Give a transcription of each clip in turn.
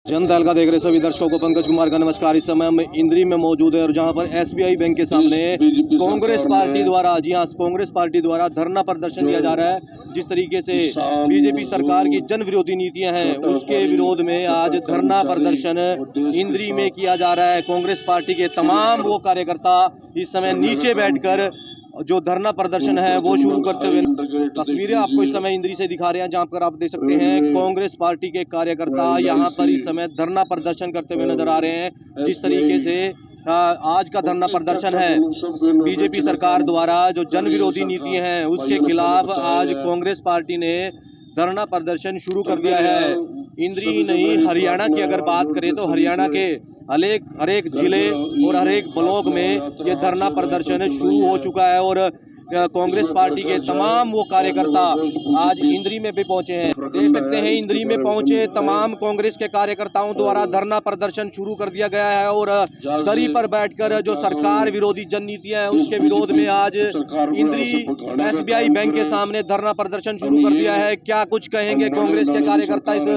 जनता का देख रहे सभी दर्शकों को पंकज कुमार का नमस्कार। इस समय हम इंद्री में मौजूद है और जहां पर एसबीआई बैंक के सामने कांग्रेस पार्टी द्वारा कांग्रेस पार्टी द्वारा धरना प्रदर्शन किया जा रहा है। जिस तरीके से बीजेपी सरकार की जन विरोधी नीतियां हैं उसके विरोध में आज धरना प्रदर्शन इंद्री में किया जा रहा है। कांग्रेस पार्टी के तमाम वो कार्यकर्ता इस समय नीचे बैठकर जो धरना प्रदर्शन है वो शुरू करते हुए तस्वीरें आपको इस समय इंद्री से दिखा रहे हैं, जहां पर आप देख सकते हैं कांग्रेस पार्टी के कार्यकर्ता यहां पर इस समय धरना प्रदर्शन करते हुए नजर आ रहे हैं। जिस तरीके से आज का धरना प्रदर्शन है बीजेपी सरकार द्वारा जो जन विरोधी नीति हैं उसके खिलाफ आज कांग्रेस पार्टी ने धरना प्रदर्शन शुरू कर दिया है। इंद्री ही नहीं, हरियाणा की अगर बात करें तो हरियाणा के हर एक जिले और हर एक ब्लॉक में ये धरना प्रदर्शन शुरू हो चुका है और कांग्रेस पार्टी के तमाम वो कार्यकर्ता आज इंद्री में भी पहुंचे हैं। देख सकते हैं इंद्री में पहुंचे तमाम कांग्रेस के कार्यकर्ताओं द्वारा धरना प्रदर्शन शुरू कर दिया गया है और दरी पर बैठकर जो सरकार विरोधी जन नीतियां हैं उसके विरोध में आज इंद्री एसबीआई बैंक के सामने धरना प्रदर्शन शुरू कर दिया है। क्या कुछ कहेंगे कांग्रेस के कार्यकर्ता इस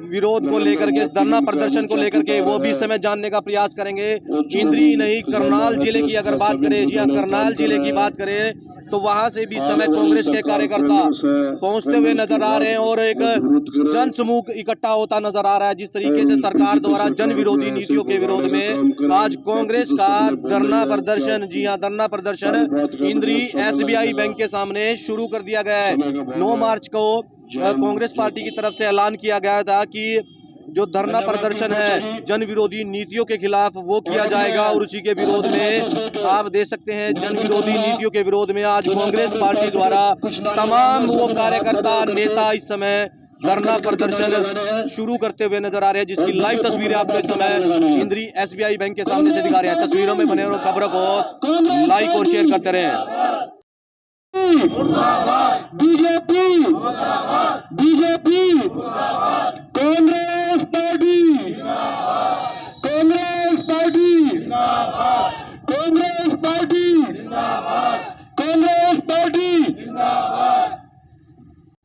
विरोध को लेकर के, इस धरना प्रदर्शन को लेकर के, वो भी इस समय जानने का प्रयास करेंगे। इंद्री नहीं, करनाल जिले की अगर बात करें, जी हाँ, करनाल जिले की बात करें तो वहां से भी इस समय कांग्रेस के कार्यकर्ता पहुंचते हुए नजर आ रहे हैं और एक जन समूह इकट्ठा होता नजर आ रहा है। जिस तरीके से सरकार द्वारा जन विरोधी नीतियों के विरोध में आज कांग्रेस का धरना प्रदर्शन, जी हां, धरना प्रदर्शन इंद्री एसबीआई बैंक के सामने शुरू कर दिया गया है। 9 मार्च को कांग्रेस पार्टी की तरफ से ऐलान किया गया था कि जो धरना प्रदर्शन है जन विरोधी नीतियों के खिलाफ वो किया जाएगा और उसी के विरोध में आप देख सकते हैं जन विरोधी नीतियों के विरोध में आज कांग्रेस पार्टी द्वारा तमाम वो कार्यकर्ता नेता इस समय धरना प्रदर्शन शुरू करते हुए नजर आ रहे हैं, जिसकी लाइव तस्वीरें आपको इस समय इंद्री एसबीआई बैंक के सामने से दिखा रहे हैं। तस्वीरों में बने और खबरों को लाइक और शेयर करते रहें। BJP BJP Congress party Congress party Congress party Congress party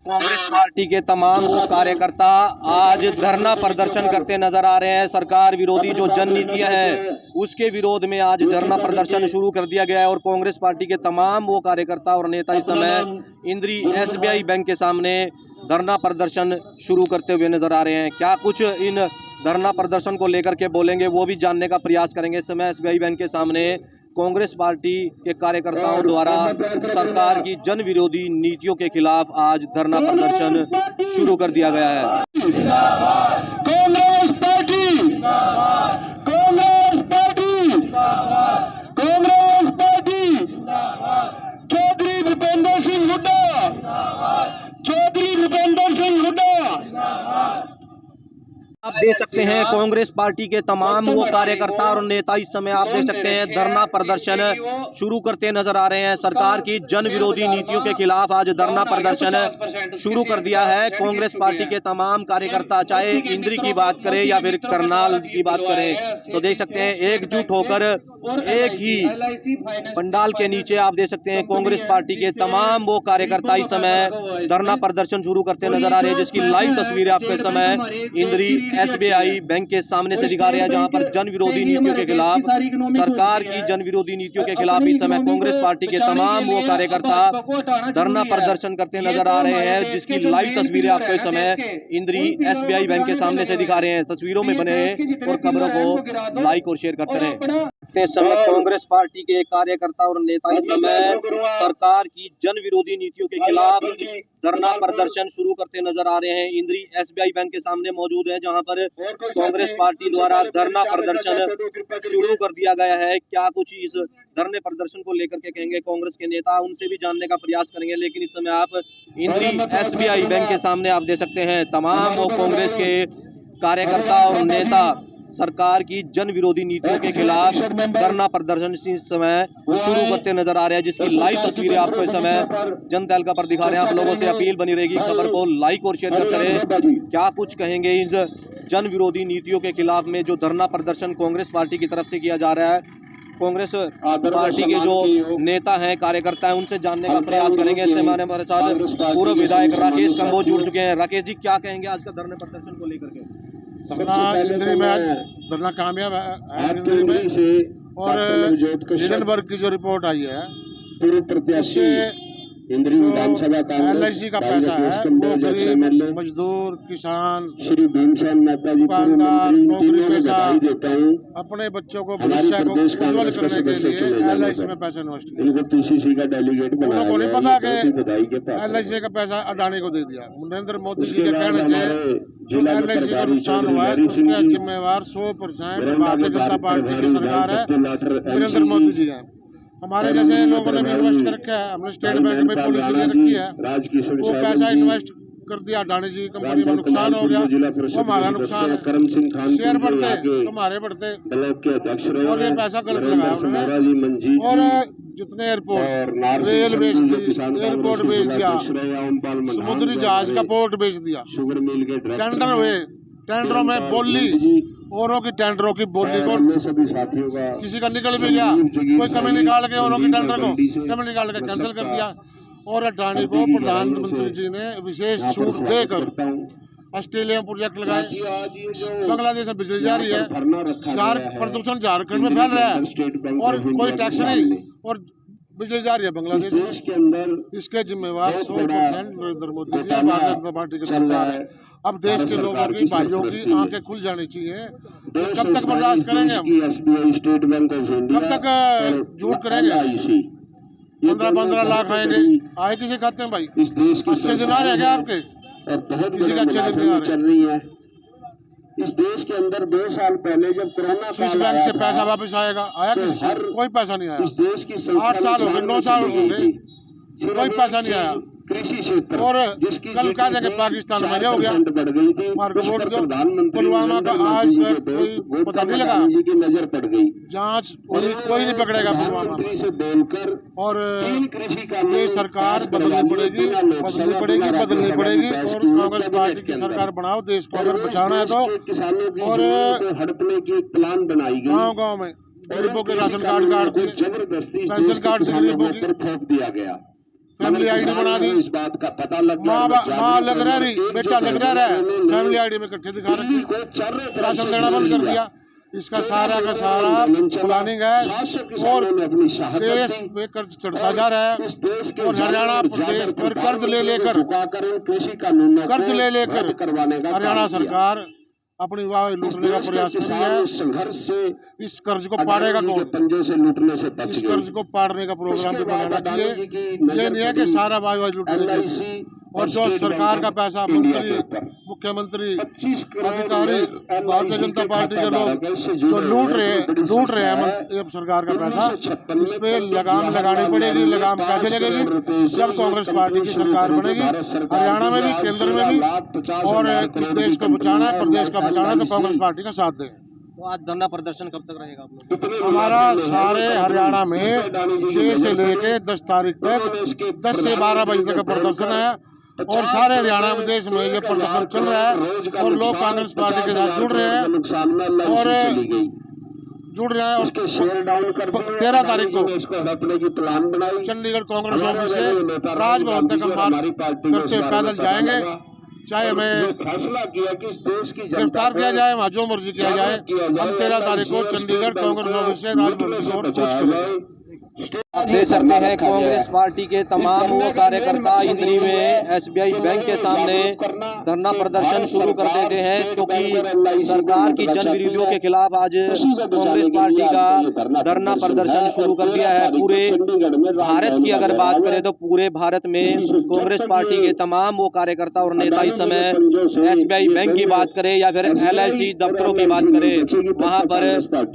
Congress party के तमाम वो कार्यकर्ता आज धरना प्रदर्शन करते नजर आ रहे हैं। सरकार विरोधी जो जन नीतियां हैं उसके विरोध में आज धरना प्रदर्शन शुरू कर दिया गया है और कांग्रेस पार्टी के तमाम वो कार्यकर्ता और नेता इस समय इंद्री एसबीआई बैंक के सामने धरना प्रदर्शन शुरू करते हुए नजर आ रहे हैं। क्या कुछ इन धरना प्रदर्शन को लेकर के बोलेंगे वो भी जानने का प्रयास करेंगे। इस समय एसबीआई बैंक के सामने कांग्रेस पार्टी के कार्यकर्ताओं द्वारा सरकार की जन विरोधी नीतियों के खिलाफ आज धरना प्रदर्शन शुरू कर दिया गया है। Congress party Congress party Congress party Chaudhary Bhupinder Singh Hooda Chaudhary Bhupinder Singh Hooda. आप देख सकते हैं कांग्रेस पार्टी के तमाम वो कार्यकर्ता और नेता इस समय आप देख सकते हैं धरना प्रदर्शन शुरू करते नजर आ रहे हैं। सरकार की जन विरोधी नीतियों के खिलाफ आज धरना प्रदर्शन शुरू कर दिया है। कांग्रेस पार्टी के तमाम कार्यकर्ता, चाहे इंद्री की बात करें या फिर करनाल की बात करें, तो देख सकते हैं एकजुट होकर एक ही पंडाल के नीचे आप देख सकते हैं कांग्रेस पार्टी के तमाम वो कार्यकर्ता इस समय धरना प्रदर्शन शुरू करते नजर आ रहे हैं, जिसकी लाइव तस्वीरें आपको इस समय इंद्री एसबीआई बैंक के सामने से दिखा रहे हैं, जहां पर जन विरोधी नीतियों के खिलाफ, सरकार की जन विरोधी नीतियों के खिलाफ इस समय कांग्रेस पार्टी के तमाम वो कार्यकर्ता धरना प्रदर्शन करते नजर आ रहे हैं, जिसकी लाइव तस्वीरें आपको इस समय इंद्री एसबीआई बैंक के सामने से दिखा रहे हैं। तस्वीरों में बने और खबरों को लाइक और शेयर करते रहें। इस समय कांग्रेस पार्टी के कार्यकर्ता और नेता इस समय सरकार की जन विरोधी नीतियों के खिलाफ धरना प्रदर्शन शुरू करते नजर आ रहे हैं। इंद्री एसबीआई बैंक के सामने मौजूद है, जहां पर कांग्रेस पार्टी द्वारा धरना प्रदर्शन शुरू कर दिया गया है। क्या कुछ इस धरने प्रदर्शन को लेकर के कहेंगे कांग्रेस के नेता, उनसे भी जानने का प्रयास करेंगे। लेकिन इस समय आप इंद्री एसबीआई बैंक के सामने आप देख सकते हैं तमाम वो कांग्रेस के कार्यकर्ता और नेता सरकार की जन विरोधी नीतियों के खिलाफ धरना प्रदर्शन इस समय शुरू करते नजर आ रहे हैं, जिसकी लाइव तस्वीरें आपको इस समय जनता तहलका पर दिखा रहे हैं। आप लोगों से अपील बनी रहेगी, खबर को लाइक और शेयर करते रहे। क्या कुछ कहेंगे इस जन विरोधी नीतियों के खिलाफ में जो धरना प्रदर्शन कांग्रेस पार्टी की तरफ से किया जा रहा है। कांग्रेस पार्टी के जो नेता हैं, कार्यकर्ता हैं, उनसे जानने का प्रयास करेंगे। इससे हमारे साथ पूर्व विधायक राकेश कंबोज जुड़ चुके हैं। राकेश जी, क्या कहेंगे आज का धरने प्रदर्शन को लेकर के? धरना इंद्री में धरना कामयाब है इंद्री में। और हिरनबर्ग की जो रिपोर्ट आई है उससे इंद्री विधानसभा LIC का पैसा है वो गरीब मजदूर किसान श्री भीमसेन मेहता जी दुकानदार नौकरी पेशा देता हूँ। अपने बच्चों को भविष्य को उज्जवल करने के लिए LIC में पैसा इन्वेस्ट किया। इनको PCC का डेलीगेट बनाया उनको नहीं पता कि बधाई के पास LIC का पैसा अडानी को दे दिया। नरेंद्र मोदी जी के कहने से जो LIC का नुकसान हुआ है उसका जिम्मेवार 100% भारतीय जनता पार्टी की सरकार है, नरेंद्र मोदी जी है। हमारे जैसे लोगों ने भी इन्वेस्ट कर रखा है, हमने स्टेट बैंक में पॉलिसी ले रखी है, वो पैसा इन्वेस्ट कर दिया अडानी जी की कंपनी में, नुकसान हो गया, वो हमारा नुकसान है। शेयर बढ़ते तो हमारे बढ़ते और ये पैसा गलत लगाया उन्होंने। और जितने एयरपोर्ट रेल बेच दी, एयरपोर्ट बेच दिया, समुद्री जहाज का पोर्ट बेच दिया, टेंडर हुए, टेंडरों में बोली औरों की टेंडरों की बोली को किसी का निकल भी गया, कोई कमी निकाल के औरों की टेंडर को कमी निकाल के कैंसिल कर दिया। और अडानी को प्रधानमंत्री जी ने विशेष छूट देकर ऑस्ट्रेलिया में प्रोजेक्ट लगाए। बांग्लादेश में बिजली जा रही है, प्रदूषण झारखंड में फैल रहा है और कोई टैक्स नहीं, और बिजली जा रही है बांग्लादेश में। इसके जिम्मेवार 100% नरेंद्र मोदी जी, भारतीय जनता पार्टी की सरकार है। अब देश के लोगों की, भाइयों की आंखें खुल जानी चाहिए। कब तक बर्दाश्त करेंगे हम, कब तक झूठ करेंगे? 15-15 लाख आएंगे, आए किसी खाते में भाई? अच्छे दिन आ रहे हैं क्या आपके? किसी का अच्छे दिन नहीं आ रहे। इस देश के अंदर 2 साल पहले जब कोरोना स्विस बैंक से पैसा वापस आएगा, आया किसी कोई पैसा नहीं आया। 8 साल हो गए, 9 साल हो गए, कोई पैसा नहीं आया। कृषि क्षेत्र और कल कह देंगे पाकिस्तान में ये हो गया, मार्ग वोट दो। पुलवामा का आज तक कोई पता नहीं लगा, की नजर पड़ गई, जांच कोई नहीं पकड़ेगा पुलवामा से बोलकर। और ये सरकार बदलनी पड़ेगी, बदलनी पड़ेगी, बदलनी पड़ेगी। और कांग्रेस पार्टी की सरकार बनाओ, देश को अगर बचाना है तो। और हड़पने की प्लान बनाई गई, गाँव में गरीबों के राशन कार्ड काट दिए, जबरदस्ती पेंशन कार्ड से गरीबों की थोप दिया गया, फैमिली आईडी बना दी। इस बात का पता लग माँ लग रहा रही, बेटा लग रहा है, फैमिली आईडी में इकट्ठे दिखा रखे, राशन देना बंद कर दिया। इसका सारा का सारा प्लानिंग है और देश पे कर्ज चढ़ता जा रहा है। और हरियाणा प्रदेश पर कर्ज ले लेकर हरियाणा सरकार अपनी वाह लूटने का प्रयास कर रही है। संघर्ष से इस कर्ज को पाड़ेगा कौन? पंजों से लूटने से इस कर्ज को पाड़ने का प्रोग्राम भी बनाना चाहिए। ये नहीं है कि सारा वाह लूटने। और जो सरकार का पैसा मंत्री, मुख्यमंत्री, अधिकारी, भारतीय जनता पार्टी के लोग जो लूट रहे हैं सरकार का पैसा, इस पे लगाम लगानी पड़ेगी। लगाम कैसे लगेगी? जब कांग्रेस पार्टी की सरकार बनेगी, हरियाणा में भी, केंद्र में भी। और इस देश को बचाना है, प्रदेश का बचाना है, तो कांग्रेस पार्टी का साथ दें। तो आज धरना प्रदर्शन कब तक रहेगा आप लोग? हमारा सारे हरियाणा में 6 से लेके 10 तारीख तक 10 से 12 बजे तक का प्रदर्शन है। और सारे हरियाणा प्रदेश में ये प्रदर्शन चल रहा है और लोग कांग्रेस पार्टी के साथ जुड़ रहे हैं और 13 तारीख को चंडीगढ़ कांग्रेस ऑफिस से राजभवन तक हम मार्च करते पैदल जाएंगे। चाहे हमें फैसला किया कि इस देश की गिरफ्तार किया जाए, वहाँ जो मर्जी किया जाए, हम 13 तारीख को चंडीगढ़ कांग्रेस ऑफिस से राजभवन की ओर कूच करेंगे। दे सकते हैं कांग्रेस पार्टी के तमाम वो कार्यकर्ता इंद्री में SBI बैंक के सामने धरना प्रदर्शन शुरू कर देते हैं, क्योंकि सरकार की जन विरोधियों के खिलाफ आज कांग्रेस पार्टी का धरना प्रदर्शन शुरू कर दिया है। पूरे भारत की अगर बात करें तो पूरे भारत में कांग्रेस पार्टी के तमाम वो कार्यकर्ता और नेता इस समय SBI बैंक की बात करें या फिर LIC दफ्तरों की बात करें, वहां पर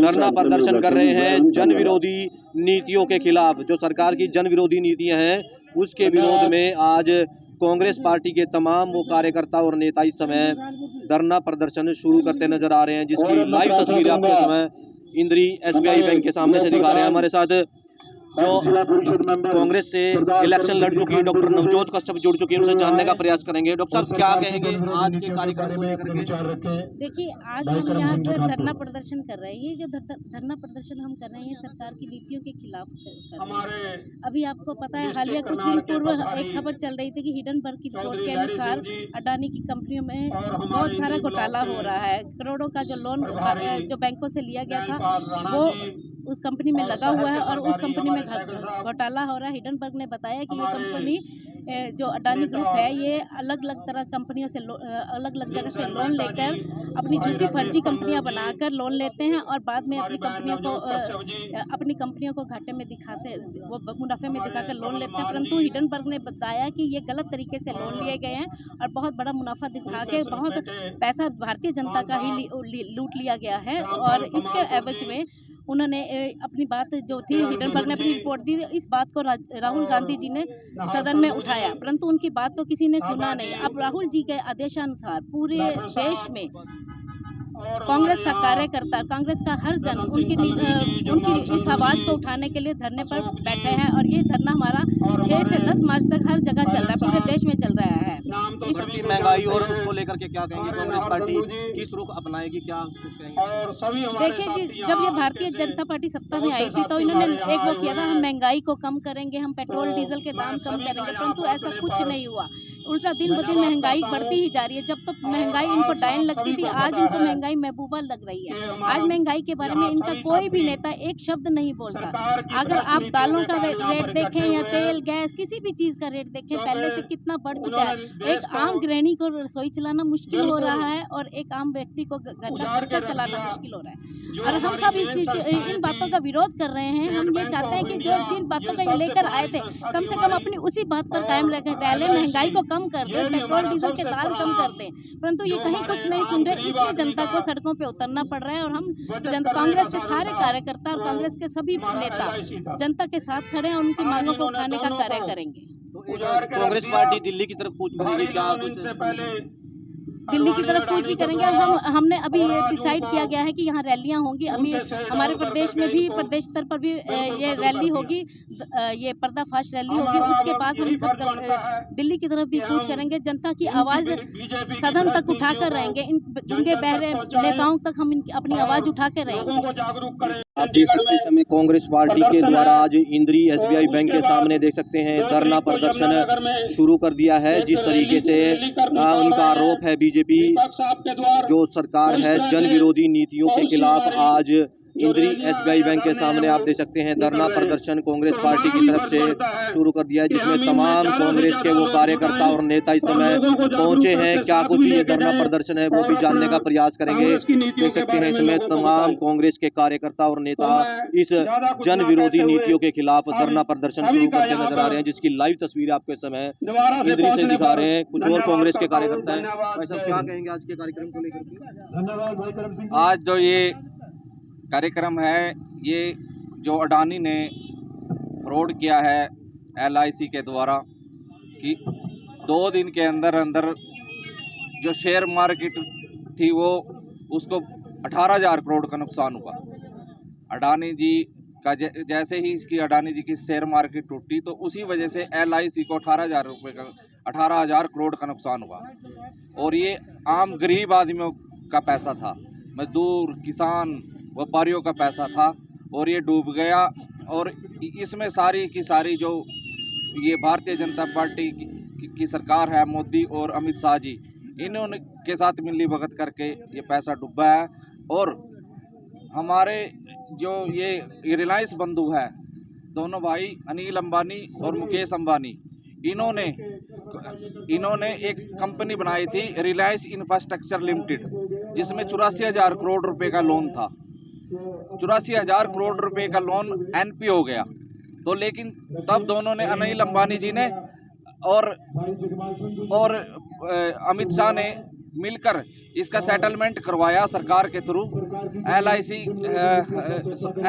धरना प्रदर्शन कर रहे हैं जन विरोधी नीतियों के खिलाफ। जो सरकार की जन विरोधी नीतियां हैं उसके विरोध में आज कांग्रेस पार्टी के तमाम वो कार्यकर्ता और नेता इस समय धरना प्रदर्शन शुरू करते नजर आ रहे हैं, जिसकी लाइव तस्वीरें आपको समय इंद्री SBI बैंक के सामने से दिखा रहे हैं। हमारे साथ जो कांग्रेस से इलेक्शन लड़ चुकी डॉक्टर नवजोत कश्यप जुड़ चुकी है, उनसे जानने का प्रयास करेंगे। डॉक्टर साहब, क्या कहेंगे आज के कार्यक्रम को लेकर के? देखिए, आज हम यहाँ पर धरना प्रदर्शन कर रहे हैं। ये जो धरना प्रदर्शन हम कर रहे हैं, सरकार की नीतियों के खिलाफ कर रहे हैं। अभी आपको पता है, हालिया कुछ दिन पूर्व एक खबर चल रही थी कि हिडनबर्ग की रिपोर्ट के अनुसार अडानी की कंपनियों में बहुत सारा घोटाला हो रहा है। करोड़ों का जो लोन जो बैंकों से लिया गया था वो उस कंपनी में लगा हुआ है और उस कंपनी में घोटाला हो रहा है। हिडनबर्ग ने बताया कि ये कंपनी जो अडानी ग्रुप है, ये अलग अलग तरह कंपनियों से अलग अलग जगह से लोन लेकर अपनी झूठी फर्जी कंपनियां बनाकर लोन लेते हैं और बाद में अपनी कंपनियों को घाटे में दिखाते, वो मुनाफे में दिखाकर लोन लेते हैं। परंतु हिडनबर्ग ने बताया कि ये गलत तरीके से लोन लिए गए हैं और बहुत बड़ा मुनाफा दिखा के बहुत पैसा भारतीय जनता का ही लूट लिया गया है। और इसके एवज में उन्होंने अपनी बात जो थी, हिडनबर्ग ने अपनी रिपोर्ट दी, इस बात को राहुल गांधी जी ने सदन में उठाया, परंतु उनकी बात को किसी ने सुना नहीं। अब राहुल जी के आदेशानुसार पूरे देश में कांग्रेस का कार्यकर्ता, कांग्रेस का हर जन उनकी इस आवाज़ को उठाने के लिए धरने पर बैठे हैं और ये धरना हमारा 6 से 10 मार्च तक हर जगह चल रहा है, पूरे देश में चल रहा है। इस महंगाई और उसको लेकर के क्या कहेंगे? कांग्रेस पार्टी किस रुख अपनाएगी, क्या कहेंगे? देखिए जी, जब ये भारतीय जनता पार्टी सत्ता में आई थी तो इन्होंने एक वो किया था, हम महंगाई को कम करेंगे, हम पेट्रोल डीजल के दाम कम करेंगे, परंतु ऐसा कुछ नहीं हुआ। उल्टा दिन ब दिन महंगाई बढ़ती ही जा रही है। जब तक महंगाई इनको डायन लगती थी, आज इनको महंगाई महबूबा लग रही है। आज महंगाई के बारे में इनका कोई भी नेता एक शब्द नहीं बोलता। अगर आप दालों का रेट देखें या तेल, गैस, किसी भी चीज़ का रेट देखें, पहले से कितना बढ़ चुका है। एक आम गृहिणी को रसोई चलाना मुश्किल हो रहा है और एक आम व्यक्ति को घर का खर्चा चलाना मुश्किल हो रहा है। और हम सब इन बातों का विरोध कर रहे हैं। हम ये चाहते हैं कि जो जिन बातों का ये लेकर आए थे, कम से कम अपनी उसी बात पर कायम रहे, महंगाई को कम कर दें, पेट्रोल डीजल के दाम कम कर दें, परंतु ये कहीं कुछ नहीं सुन रहे। इसलिए जनता को सड़कों पे उतरना पड़ रहा है और हम कांग्रेस के सारे कार्यकर्ता और कांग्रेस के सभी नेता जनता के साथ खड़े हैं और उनकी मांगों को उठाने का कार्य करेंगे। कांग्रेस पार्टी दिल्ली की तरफ कूच पड़ेगी क्या? दिल्ली की तरफ कूच भी करेंगे। हमने अभी ये डिसाइड किया गया है कि यहाँ रैलियाँ होंगी। अभी हमारे प्रदेश में भी, प्रदेश स्तर पर भी ये रैली होगी, ये पर्दाफाश रैली होगी। उसके बाद हम सब दिल्ली की तरफ भी कूच करेंगे। जनता की आवाज़ सदन तक उठा कर रहेंगे। इनके बहरे नेताओं तक हम अपनी आवाज़ उठा कर रहेंगे। आप देख सकते हैं, इस समय कांग्रेस पार्टी के द्वारा आज इंद्री SBI बैंक के सामने देख सकते हैं धरना प्रदर्शन शुरू कर दिया है। जिस तरीके से उनका आरोप है, बीजेपी जो सरकार है जन विरोधी नीतियों के खिलाफ आज इंद्री SBI बैंक के सामने आप देख सकते हैं धरना प्रदर्शन कांग्रेस पार्टी की तरफ से शुरू कर दिया है, जिसमें तमाम कांग्रेस के वो कार्यकर्ता और नेता इस समय पहुंचे हैं। क्या कुछ ये धरना प्रदर्शन है वो भी जानने का प्रयास करेंगे। देख सकते हैं इसमें तमाम कांग्रेस के कार्यकर्ता और नेता इस जन विरोधी नीतियों के खिलाफ धरना प्रदर्शन शुरू करते नजर आ रहे हैं, जिसकी लाइव तस्वीर आपको इस समय इंद्री से दिखा रहे हैं। कुछ और कांग्रेस के कार्यकर्ता हैं। भाई साहब, क्या कहेंगे आज के कार्यक्रम को लेकर? आज जो ये कार्यक्रम है, ये जो अडानी ने फ्रॉड किया है LIC के द्वारा कि 2 दिन के अंदर अंदर जो शेयर मार्केट थी वो उसको 18,000 करोड़ का नुकसान हुआ। अडानी जी का जैसे ही इसकी अडानी जी की शेयर मार्केट टूटी तो उसी वजह से LIC को 18,000 करोड़ का नुकसान हुआ। और ये आम गरीब आदमियों का पैसा था, मजदूर, किसान, व्यापारियों का पैसा था और ये डूब गया। और इसमें सारी की सारी जो ये भारतीय जनता पार्टी की सरकार है, मोदी और अमित शाह जी, इन्होंने के साथ मिली भगत करके ये पैसा डूबा है। और हमारे जो ये रिलायंस बंधु है, दोनों भाई अनिल अंबानी और मुकेश अंबानी, इन्होंने एक कंपनी बनाई थी रिलायंस इंफ्रास्ट्रक्चर लिमिटेड, जिसमें 84,000 करोड़ रुपए का लोन था। 84,000 करोड़ रुपए का लोन NP हो गया। तो लेकिन तब दोनों ने, अनिल अंबानी जी ने और अमित शाह ने मिलकर इसका सेटलमेंट करवाया सरकार के थ्रू,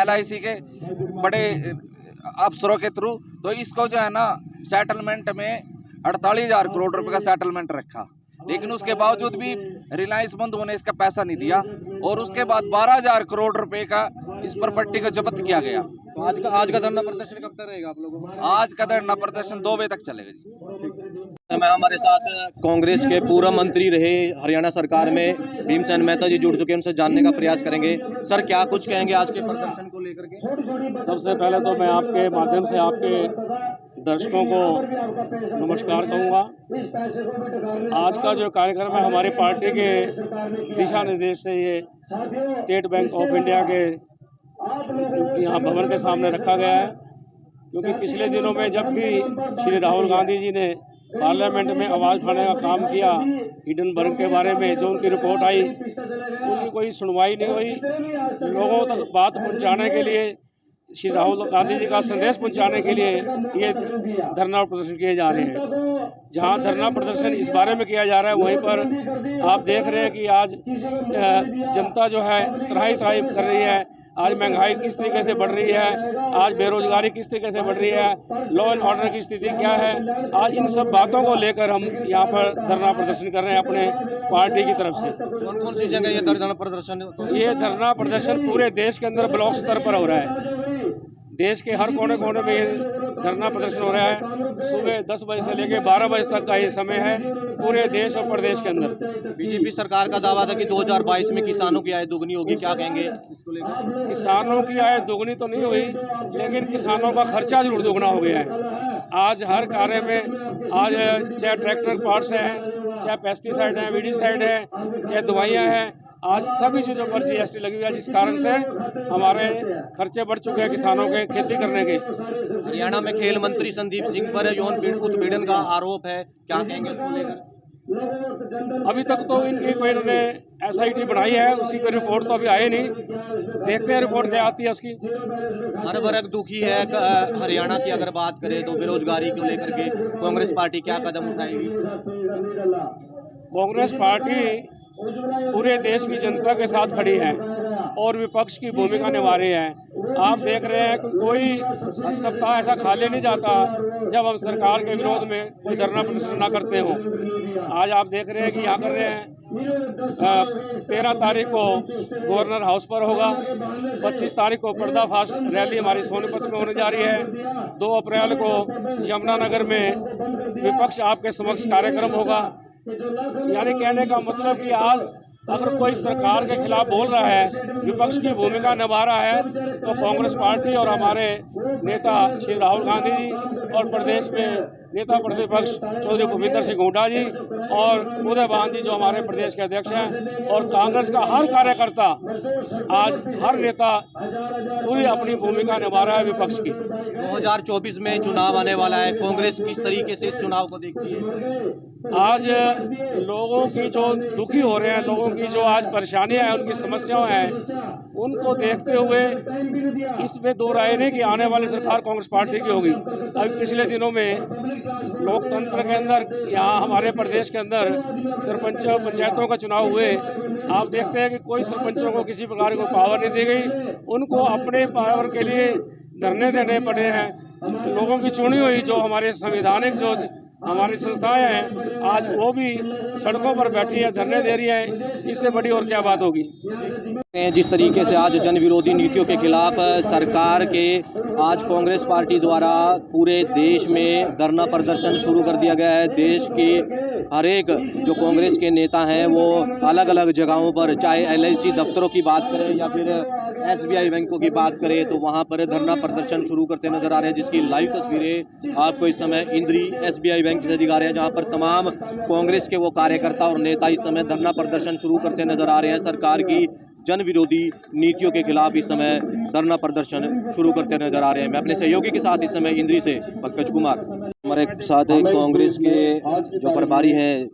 LIC के बड़े अफसरों के थ्रू। तो इसको जो है ना सेटलमेंट में 48,000 करोड़ रुपए का सेटलमेंट रखा, लेकिन उसके बावजूद भी रिलायंस बंधुओं ने इसका पैसा नहीं दिया। और उसके बाद 12,000 करोड़ रुपए का इस प्रॉपर्टी को जब्त किया गया। आज का धरना प्रदर्शन कब तक रहेगा आप लोगों का? आज का धरना प्रदर्शन 2 बजे तक चलेगा जी। मैं हमारे साथ कांग्रेस के पूर्व मंत्री रहे हरियाणा सरकार में भीमसेन मेहता जी जुड़ चुके हैं, उनसे जानने का प्रयास करेंगे। सर, क्या कुछ कहेंगे आज के प्रदर्शन को लेकर के? सबसे पहले तो मैं आपके माध्यम से आपके दर्शकों को नमस्कार कहूँगा। आज का जो कार्यक्रम है हमारी पार्टी के दिशा निर्देश से ये स्टेट बैंक ऑफ इंडिया के यहाँ भवन के सामने रखा गया है, क्योंकि पिछले दिनों में जब भी श्री राहुल गांधी जी ने पार्लियामेंट में आवाज़ उठाने का काम किया हिडनबर्ग के बारे में, जो उनकी रिपोर्ट आई उसकी कोई सुनवाई नहीं हुई। लोगों तक बात पहुंचाने के लिए, श्री राहुल गांधी जी का संदेश पहुंचाने के लिए ये धरना प्रदर्शन किए जा रहे हैं। जहां धरना प्रदर्शन इस बारे में किया जा रहा है, वहीं पर आप देख रहे हैं कि आज जनता जो है त्राही त्राही कर रही है। आज महंगाई किस तरीके से बढ़ रही है, आज बेरोजगारी किस तरीके से बढ़ रही है, लॉ एंड ऑर्डर की स्थिति क्या है। आज इन सब बातों को लेकर हम यहाँ पर धरना प्रदर्शन कर रहे हैं अपने पार्टी की तरफ से। कौन कौन सी जगह ये धरना प्रदर्शन? ये धरना प्रदर्शन पूरे देश के अंदर ब्लॉक स्तर पर हो रहा है। देश के हर कोने कोने में ये धरना प्रदर्शन हो रहा है। सुबह 10 बजे से लेकर 12 बजे तक का ये समय है पूरे देश और प्रदेश के अंदर। बीजेपी सरकार का दावा था कि 2022 में किसानों की आय दोगुनी होगी, क्या कहेंगे इसको लेकर? किसानों की आय दोगुनी तो नहीं हुई, लेकिन किसानों का खर्चा जरूर दोगुना हो गया है। आज हर कार्य में, आज चाहे ट्रैक्टर पार्ट्स हैं, चाहे पेस्टिसाइड हैं, वीडिसाइड है, चाहे दवाइयाँ हैं, आज सभी चीज़ों पर GST लगी हुई है, जिस कारण से हमारे खर्चे बढ़ चुके हैं किसानों के खेती करने के। हरियाणा में खेल मंत्री संदीप सिंह पर यौन उत्पीड़न का आरोप है, क्या कहेंगे उसको लेकर? अभी तक तो इनकी कोई इन्होंने SIT बनाई है, उसी की रिपोर्ट तो अभी आई नहीं। देखते हैं रिपोर्ट क्या आती है उसकी। हर वर्ग दुखी है हरियाणा की अगर बात करें तो बेरोजगारी को लेकर के कांग्रेस पार्टी क्या कदम उठाएगी? कांग्रेस पार्टी पूरे देश की जनता के साथ खड़ी है और विपक्ष की भूमिका निभा रही है। आप देख रहे हैं कि कोई सप्ताह ऐसा खाली नहीं जाता जब हम सरकार के विरोध में कोई धरना प्रदर्शन ना करते हो। आज आप देख रहे हैं कि यहाँ कर रहे हैं। 13 तारीख को गवर्नर हाउस पर होगा, 25 तारीख को पर्दाफाश रैली हमारी सोनीपत में होने जा रही है, 2 अप्रैल को यमुनानगर में विपक्ष आपके समक्ष कार्यक्रम होगा। यानी कहने का मतलब कि आज अगर कोई सरकार के खिलाफ बोल रहा है, विपक्ष की भूमिका निभा रहा है, तो कांग्रेस पार्टी और हमारे नेता श्री राहुल गांधी जी और प्रदेश में नेता प्रतिपक्ष चौधरी भूपेंद्र सिंह हुड्डा जी और उदयभान जी जो हमारे प्रदेश के अध्यक्ष हैं, और कांग्रेस का हर कार्यकर्ता, आज हर नेता पूरी अपनी भूमिका निभा रहा है विपक्ष की। 2024 में चुनाव आने वाला है, कांग्रेस किस तरीके से इस चुनाव को देखती है? आज लोगों की जो दुखी हो रहे हैं, लोगों की जो आज परेशानियां हैं, उनकी समस्याएं हैं, उनको देखते हुए इसमें दो राय नहीं कि आने वाली सरकार कांग्रेस पार्टी की होगी। अभी पिछले दिनों में लोकतंत्र के अंदर, यहाँ हमारे प्रदेश के अंदर सरपंच पंचायतों का चुनाव हुए। आप देखते हैं कि कोई सरपंचों को किसी प्रकार को पावर नहीं दी गई, उनको अपने पावर के लिए धरने देने पड़े हैं। लोगों की चुनी हुई जो हमारे संवैधानिक जो हमारी संस्थाएं हैं, आज वो भी सड़कों पर बैठी है, धरने दे रही है। इससे बड़ी और क्या बात होगी? जिस तरीके से आज जन विरोधी नीतियों के खिलाफ सरकार के आज कांग्रेस पार्टी द्वारा पूरे देश में धरना प्रदर्शन शुरू कर दिया गया है। देश के हर एक जो कांग्रेस के नेता हैं वो अलग अलग जगहों पर, चाहे LIC दफ्तरों की बात करें या फिर SBI बैंकों की बात करें, तो वहां पर धरना प्रदर्शन शुरू करते नजर आ रहे हैं, जिसकी लाइव तस्वीरें आपको इस समय इंद्री SBI बैंक से दिखा रहे हैं, जहां पर तमाम कांग्रेस के वो कार्यकर्ता और नेता इस समय धरना प्रदर्शन शुरू करते नजर आ रहे हैं। सरकार की जन विरोधी नीतियों के खिलाफ इस समय धरना प्रदर्शन शुरू करते नजर आ रहे हैं। मैं अपने सहयोगी के साथ इस समय इंद्री से पंकज कुमार, हमारे साथ कांग्रेस के जो प्रभारी हैं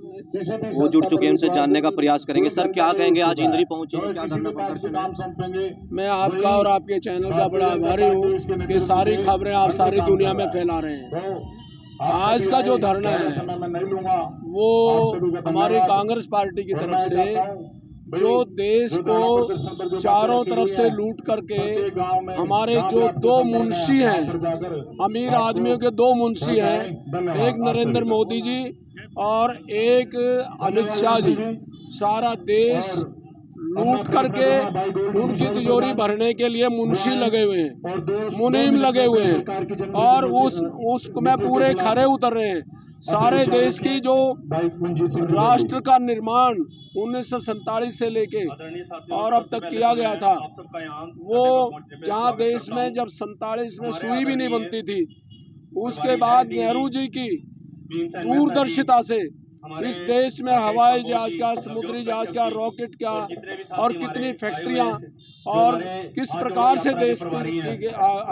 वो जुड़ चुके हैं, उनसे जानने का प्रयास करेंगे। सर, क्या कहेंगे, आज इंद्री पहुंचे, क्या धरना प्रदर्शन? मैं आपका और आपके चैनल का बड़ा आभारी हूँ कि सारी खबरें आप सारी दुनिया में फैला रहे हैं। आज का जो धरना है वो हमारी कांग्रेस पार्टी की तरफ से, जो देश को चारों तरफ से लूट करके हमारे जो 2 मुंशी हैं, अमीर आदमियों के 2 मुंशी हैं, एक नरेंद्र मोदी जी और एक अमित शाह जी, सारा देश लूट करके उनकी तिजोरी भरने के लिए मुंशी लगे हुए हैं, मुनीम लगे हुए हैं और उसमें पूरे खरे उतर रहे हैं। सारे देश की जो राष्ट्र का निर्माण 1947 से लेके और अब तक किया गया था, वो जहाँ देश में जब 47 में सुई भी नहीं बनती थी, उसके बाद नेहरू जी की दूरदर्शिता से इस देश में हवाई जहाज का, समुद्री जहाज का, रॉकेट का और कितनी फैक्ट्रियां और किस प्रकार से देश की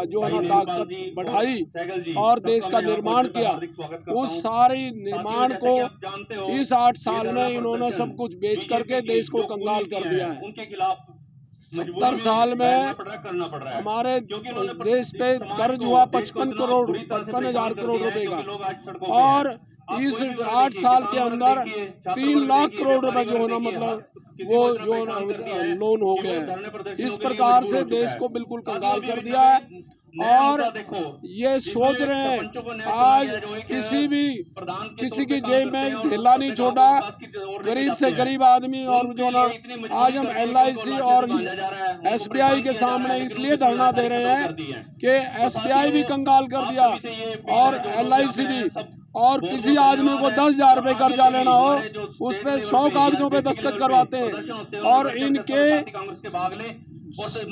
जो है ना ताकत बढ़ाई और देश का निर्माण किया, उस सारे निर्माण को इस 8 साल में इन्होंने सब कुछ बेच करके देश को कंगाल कर दिया है। 70 साल में हमारे देश पे कर्ज हुआ 55,000 करोड़ रुपए का और इस 8 साल के अंदर 3 लाख करोड़ रुपए जो होना मतलब वो जो लोन हो गया है। इस प्रकार से देश को बिल्कुल कंगाल कर दिया है और ये सोच रहे हैं आज किसी की जेब में ढेला नहीं छोड़ा, गरीब से गरीब आदमी और जो ना आज हम LIC और SBI के सामने इसलिए धरना दे रहे हैं कि SBI भी कंगाल कर दिया और LIC भी, और किसी आदमी को 10,000 रुपये कर्जा लेना हो उस पर 100 कागजों पे दस्तखत करवाते हैं और इनके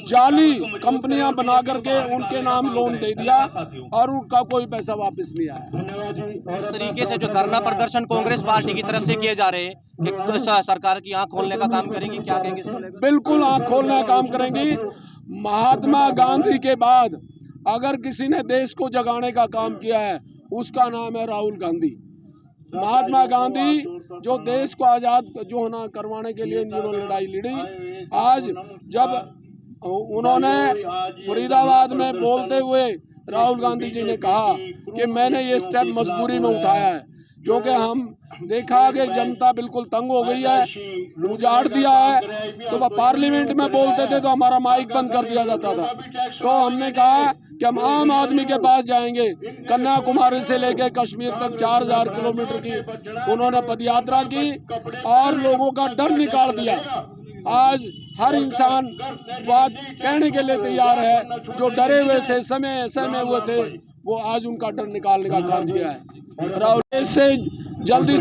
जाली कंपनियां बना करके उनके नाम लोन दे दिया और उनका कोई पैसा वापस नहीं आया। इस तरीके से जो धरना प्रदर्शन कांग्रेस पार्टी की तरफ से किए जा रहे हैं कि सरकार की आंख खोलने का काम करेंगी, क्या कहेंगे इसको लेकर? बिल्कुल आंख खोलने का काम करेंगी। महात्मा गांधी के बाद अगर किसी ने देश को जगाने का काम किया है उसका नाम है राहुल गांधी। महात्मा गांधी जो देश को आज़ाद जो होना करवाने के लिए जिन्होंने लड़ाई लड़ी, आज जब उन्होंने फरीदाबाद में बोलते हुए राहुल गांधी जी ने कहा कि मैंने ये स्टेप मजबूरी में उठाया है क्योंकि हम देखा कि जनता बिल्कुल तंग हो गई है, उजाड़ दिया है। तो पार्लियामेंट में बोलते थे तो हमारा माइक बंद कर दिया जाता था। तो हमने कहा कि हम आम आदमी के पास जाएंगे। कन्याकुमारी से लेकर कश्मीर तक 4,000 किलोमीटर की उन्होंने पदयात्रा की और लोगों का डर निकाल दिया। आज हर इंसान बात कहने के लिए तैयार है, जो डरे हुए थे, समय हुए थे, वो आज उनका डर निकालने का काम किया है। राहुल से जल्दी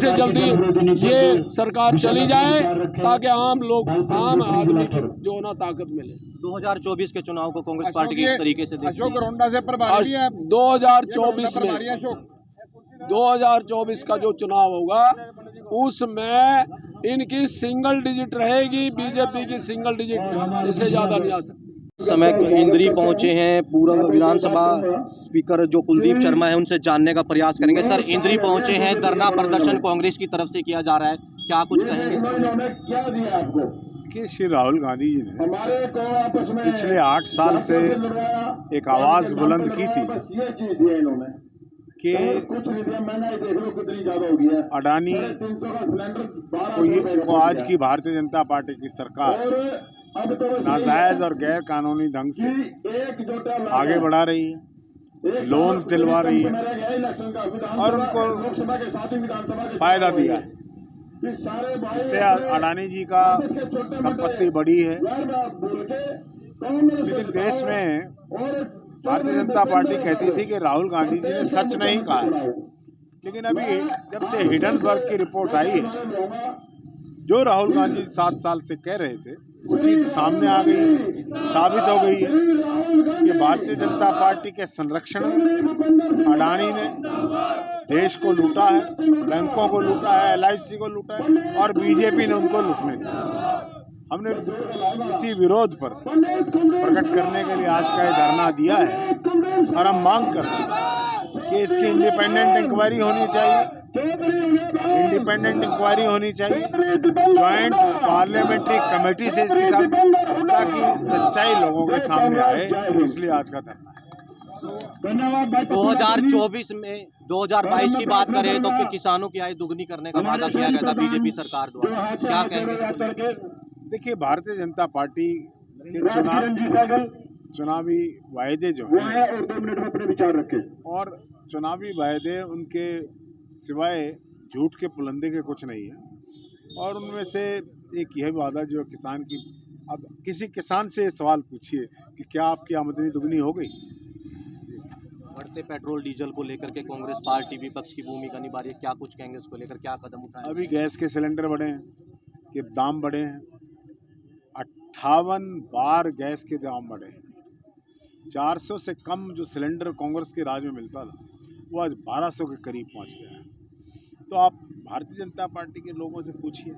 ये सरकार चली जाए ताकि आम आदमी की जो ना ताकत मिले। 2024 के चुनाव को कांग्रेस पार्टी की इस तरीके से अशोक रोंडा से प्रभारी है। 2024 का जो चुनाव होगा उसमें इनकी सिंगल डिजिट रहेगी, बीजेपी की सिंगल डिजिट, इससे ज्यादा नहीं आ सकती। समय इंद्री पहुंचे हैं, पूर्व विधानसभा स्पीकर जो कुलदीप शर्मा है उनसे जानने का प्रयास करेंगे। सर, इंद्री पहुंचे हैं, धरना प्रदर्शन कांग्रेस की तरफ से किया जा रहा है, क्या कुछ कहेंगे? कि श्री राहुल गांधी जी ने पिछले 8 साल से एक आवाज बुलंद की थी कि अडानी को आज की भारतीय जनता पार्टी की सरकार नाजायज और गैर कानूनी ढंग से आगे बढ़ा रही है, लोन्स दिलवा रही है और उनको फायदा दिया है। इससे अडानी जी का संपत्ति बढ़ी है। लेकिन देश में भारतीय जनता पार्टी कहती थी कि राहुल गांधी जी ने सच नहीं कहा है। लेकिन अभी जब से हिडनबर्ग की रिपोर्ट आई है, जो राहुल गांधी 7 साल से कह रहे थे वो चीज़ सामने आ गई, साबित हो गई है कि भारतीय जनता पार्टी के संरक्षण में अडानी ने देश को लूटा है, बैंकों को लूटा है, LIC को लूटा है और बीजेपी ने उनको लूटने दिया। हमने इसी विरोध पर प्रकट करने के लिए आज का ये धरना दिया है और हम मांग करते हैं कि इसकी इंडिपेंडेंट इंक्वायरी होनी चाहिए, ज्वाइंट पार्लियामेंट्री कमेटी से इसकी ताकि सच्चाई लोगों के सामने आए, इसलिए आज का धरना। 2024 में 2022 की बात करें तो किसानों की आय दुगनी करने का वादा किया गया था बीजेपी सरकार द्वारा, क्या कहेंगे? देखिए, भारतीय जनता पार्टी के चुनावी वायदे जो हैं और चुनावी वायदे उनके सिवाय झूठ के पुलंदे के कुछ नहीं है। और उनमें से एक यह वादा जो किसान की अब किसी किसान से सवाल पूछिए कि क्या आपकी आमदनी दुगनी हो गई। बढ़ते पेट्रोल डीजल को लेकर के कांग्रेस पार्टी विपक्ष की भूमिका निभा रही है, क्या कुछ कहेंगे उसको लेकर, क्या कदम उठाएंगे? अभी गैस के सिलेंडर बढ़े हैं, कि दाम बढ़े हैं, 58 बार गैस के दाम बढ़े हैं। 400 से कम जो सिलेंडर कांग्रेस के राज में मिलता था वो आज 1200 के करीब पहुंच गया है। तो आप भारतीय जनता पार्टी के लोगों से पूछिए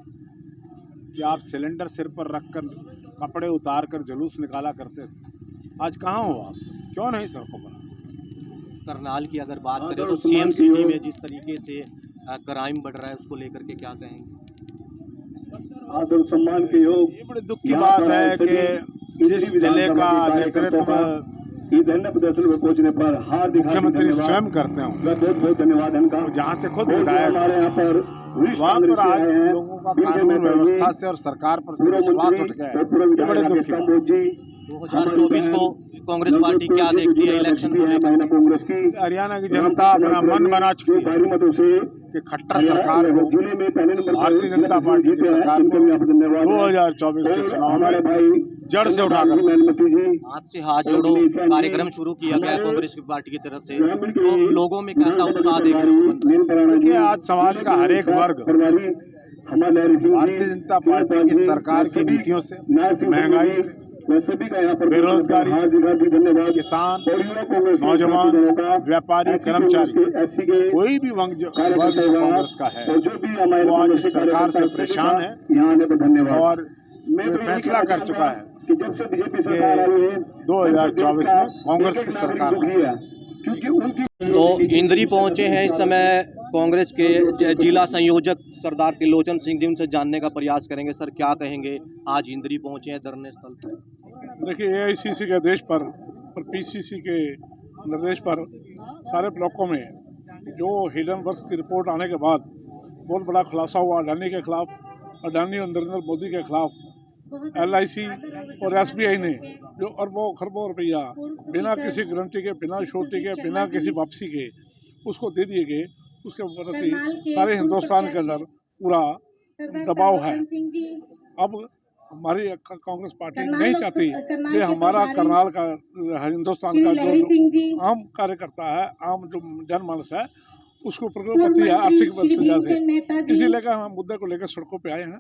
कि आप सिलेंडर सिर पर रखकर कपड़े उतार कर जुलूस निकाला करते थे, आज कहाँ हो आप, क्यों नहीं सड़कों पर? करनाल की अगर बात करें तो सीएम सिटी में जिस तरीके से क्राइम बढ़ रहा है उसको लेकर के क्या कहेंगे? आदर सम्मान के योग ये बड़े दुख की बात है कि जिस जिले का नेतृत्व धरना प्रदर्शन में पहुंचने पर हार्दिक मुख्यमंत्री स्वयं करते हैं, बहुत बहुत धन्यवाद इनका। जहाँ से खुद विधायक हमारे यहाँ पर वहाँ पर आज लोगों का कानून व्यवस्था से और सरकार पर से विश्वास उठ गया है। ये बड़े दुख की बात है। 2024 को कांग्रेस पार्टी क्या देखती है इलेक्शन को लेकर? हरियाणा की जनता अपना मन बना चुकी है कि खट्टर सरकार को, भारतीय जनता पार्टी की सरकार को 2024 के चुनाव में जड़ से उठाकर हाथ से हाथ जोड़ो कार्यक्रम शुरू किया गया कांग्रेस पार्टी की तरफ से, तो लोगों में कैसा उत्साह देखने को मिलता है? देखिए, आज समाज का हर एक वर्ग भारतीय जनता पार्टी की सरकार की नीतियों से, महंगाई से, बेरोजगारी से, किसान, नौजवान, व्यापारी, कर्मचारी, कोई भी वर्ग जो कांग्रेस का है वो आज इस सरकार से परेशान है और ये फैसला कर चुका है कि 2024 में कांग्रेस की सरकार है। तो इंद्री पहुंचे हैं इस समय कांग्रेस के जिला संयोजक सरदार त्रिलोचन सिंह जी, उनसे जानने का प्रयास करेंगे। सर, क्या कहेंगे, आज इंद्री पहुंचे हैं धरने स्थल पर? देखिए, एआईसीसी के आदेश पर और पीसीसी के निर्देश पर सारे ब्लॉकों में जो हिडन वर्क्स की रिपोर्ट आने के बाद बहुत बड़ा खुलासा हुआ अडानी के खिलाफ, अडानी और नरेंद्र मोदी के खिलाफ LIC और SBI ने जो अरबों खरबों रुपया बिना किसी गारंटी के, बिना श्योरिटी के, बिना किसी वापसी के उसको दे दिए गए, उसके प्रति सारे हिंदुस्तान के अंदर पूरा दबाव है। अब हमारी कांग्रेस पार्टी नहीं चाहती कि हमारा करनाल का, हिंदुस्तान का जो आम कार्यकर्ता है, आम जो जनमानस है, उसको प्रति है आर्थिक वजह से, इसी लेकर हम मुद्दे को लेकर सड़कों पे आए हैं।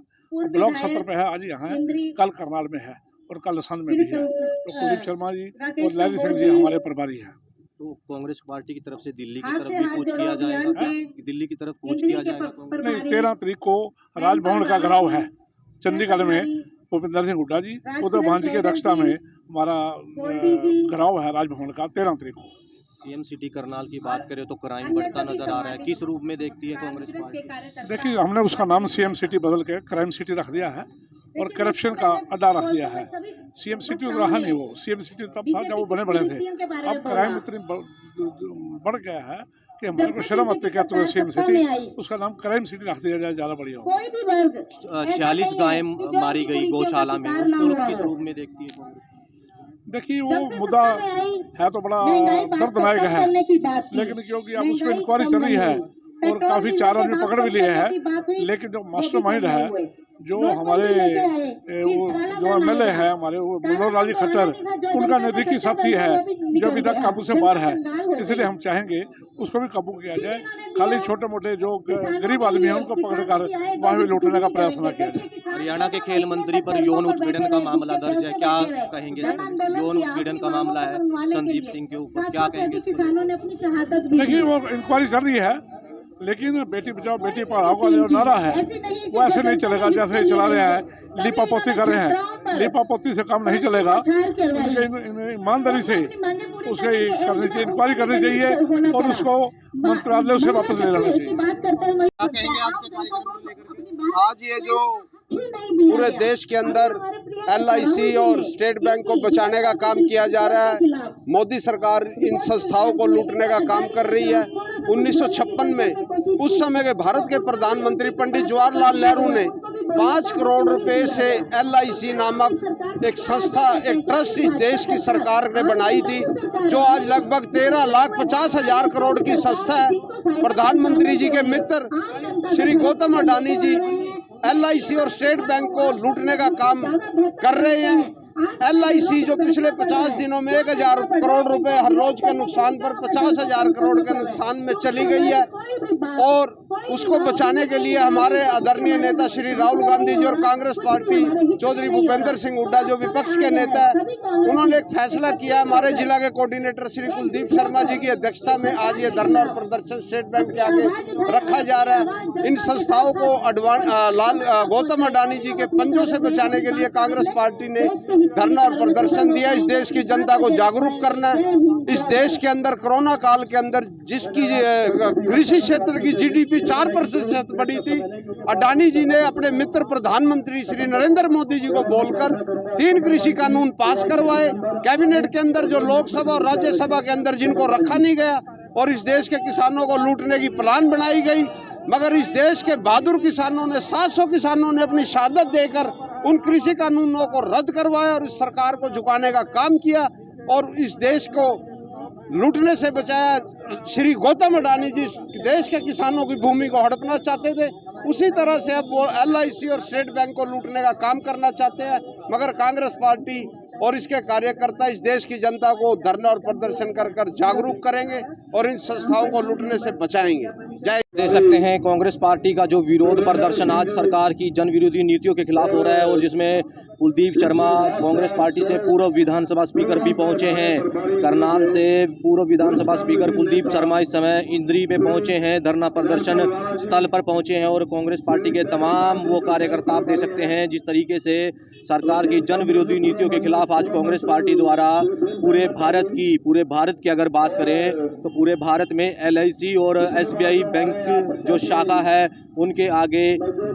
ब्लॉक 70 पे है, आज यहाँ है, कल करनाल में है और कल सन में भी है। तो कुलदीप शर्मा जी और लहरी सिंह जी हमारे प्रभारी हैं। तो कांग्रेस पार्टी की तरफ से दिल्ली की तरफ भी कूच किया जाएगा? दिल्ली की तरफ कूच किया जाएगा? नहीं, 13 तारीख को राजभवन का घेराव है चंडीगढ़ में। भूपेंद्र सिंह हुड्डा जी, उद्धव भांजी की अध्यक्षता में हमारा घेराव है राजभवन का 13 तारीख को। सीएम सिटी करनाल की बात करें तो क्राइम बढ़ता नजर आ रहा है, किस रूप में देखती है कांग्रेस पार्टी? देखिए, हमने उसका नाम सीएम सिटी बदल के क्राइम सिटी रख दिया है और करप्शन का अड्डा रख दिया है। सीएम सिटी तो रहा नहीं, वो सीएम सिटी तब था जब वो बने बड़े थे। अब क्राइम इतनी बढ़ गया है कि हमारे को शर्म आती है तो सीएम सिटी, उसका नाम क्राइम सिटी रख दिया जाए, ज़्यादा बढ़िया हो। 46 गायें मारी गई गौशाला में, उसको किस रूप में देखती है कांग्रेस? देखिए, वो मुद्दा है तो बड़ा दर्दनाक है, लेकिन क्योंकि अब उस पर इंक्वायरी चल रही है और काफ़ी 4 आदमी पकड़ भी लिए हैं, लेकिन जो मास्टरमाइंड है, जो हमारे जो MLA है हमारे, वो मनोहर लाल खट्टर, उनका नज़दीकी साथी है जो अभी तक काबू से बाहर है। इसलिए हम चाहेंगे उसको भी काबू किया जाए। खाली छोटे मोटे जो गरीब आदमी हैं उनको पकड़कर वहाँ भी लूटने का प्रयास न किया जाए। हरियाणा के खेल मंत्री पर यौन उत्पीड़न का मामला दर्ज है, क्या कहेंगे? यौन उत्पीड़न का मामला है संदीप सिंह के ऊपर, क्या कहेंगे? देखिए, वो इंक्वायरी चल रही है, लेकिन बेटी बचाओ बेटी पढ़ाओ का जो नारा है वो ऐसे नहीं चलेगा जैसे चला रहे हैं, लीपापोती कर रहे हैं। लीपापोती से काम नहीं चलेगा, उनके ईमानदारी से उसकी करनी चाहिए, इंक्वायरी करनी चाहिए और उसको मंत्रालय से वापस ले लेना चाहिए। आज ये जो पूरे देश के अंदर LIC और स्टेट बैंक को बचाने का काम किया जा रहा है, मोदी सरकार इन संस्थाओं को लूटने का काम कर रही है। 1956 में उस समय के भारत के प्रधानमंत्री पंडित जवाहरलाल नेहरू ने 5 करोड़ रुपए से LIC नामक एक संस्था, एक ट्रस्ट इस देश की सरकार ने बनाई थी, जो आज लगभग 13,50,000 करोड़ की संस्था है। प्रधानमंत्री जी के मित्र श्री गौतम अडानी जी LIC और स्टेट बैंक को लूटने का काम कर रहे हैं। LIC जो पिछले 50 दिनों में 1000 करोड़ रुपए हर रोज के नुकसान पर 50,000 करोड़ के नुकसान में चली गई है, और उसको बचाने के लिए हमारे आदरणीय नेता श्री राहुल गांधी जी और कांग्रेस पार्टी चौधरी भूपेंद्र सिंह हुड्डा जो विपक्ष के नेता है, उन्होंने एक फैसला किया। हमारे जिला के कोऑर्डिनेटर श्री कुलदीप शर्मा जी की अध्यक्षता में आज ये धरना और प्रदर्शन स्टेट बैंक के आगे रखा जा रहा है। इन संस्थाओं को गौतम अडानी जी के पंजों से बचाने के लिए कांग्रेस पार्टी ने धरना और प्रदर्शन दिया। इस देश की जनता को जागरूक करना है। इस देश के अंदर कोरोना काल के अंदर जिसकी कृषि क्षेत्र की GDP 4% बढ़ी थी, अडानी जी ने अपने मित्र प्रधानमंत्री श्री नरेंद्र मोदी जी को बोलकर 3 कृषि कानून पास करवाए। कैबिनेट के अंदर जो लोकसभा और राज्यसभा के अंदर जिनको रखा नहीं गया, और इस देश के किसानों को लूटने की प्लान बनाई गई। मगर इस देश के बहादुर किसानों ने 700 किसानों ने अपनी शहादत देकर उन कृषि कानूनों को रद्द करवाया और इस सरकार को झुकाने का काम किया और इस देश को लूटने से बचाया। श्री गौतम अडानी जी देश के किसानों की भूमि को हड़पना चाहते थे, उसी तरह से अब वो LIC और स्टेट बैंक को लूटने का काम करना चाहते हैं। मगर कांग्रेस पार्टी और इसके कार्यकर्ता इस देश की जनता को धरना और प्रदर्शन कर जागरूक करेंगे और इन संस्थाओं को लूटने से बचाएंगे। जय। दे सकते हैं कांग्रेस पार्टी का जो विरोध प्रदर्शन आज सरकार की जन विरोधी नीतियों के खिलाफ हो रहा है, और जिसमें कुलदीप शर्मा कांग्रेस पार्टी से पूर्व विधानसभा स्पीकर भी पहुंचे हैं। करनाल से पूर्व विधानसभा स्पीकर कुलदीप शर्मा इस समय इंद्री में पहुंचे हैं, धरना प्रदर्शन स्थल पर पहुंचे हैं, और कांग्रेस पार्टी के तमाम वो कार्यकर्ता आप देख सकते हैं जिस तरीके से सरकार की जन विरोधी नीतियों के खिलाफ आज कांग्रेस पार्टी द्वारा पूरे भारत की अगर बात करें तो पूरे भारत में LIC और SBI बैंक जो शाखा है उनके आगे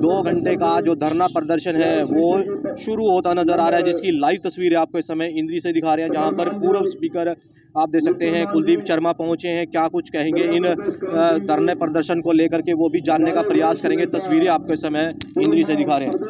2 घंटे का जो धरना प्रदर्शन है वो शुरू होता नजर आ रहा है, जिसकी लाइव तस्वीरें आपको इस समय इंद्री से दिखा रहे हैं, जहां पर पूर्व स्पीकर आप देख सकते हैं कुलदीप शर्मा पहुंचे हैं। क्या कुछ कहेंगे इन धरने प्रदर्शन को लेकर के वो भी जानने का प्रयास करेंगे। तस्वीरें आपको इस समय इंद्री से दिखा रहे हैं।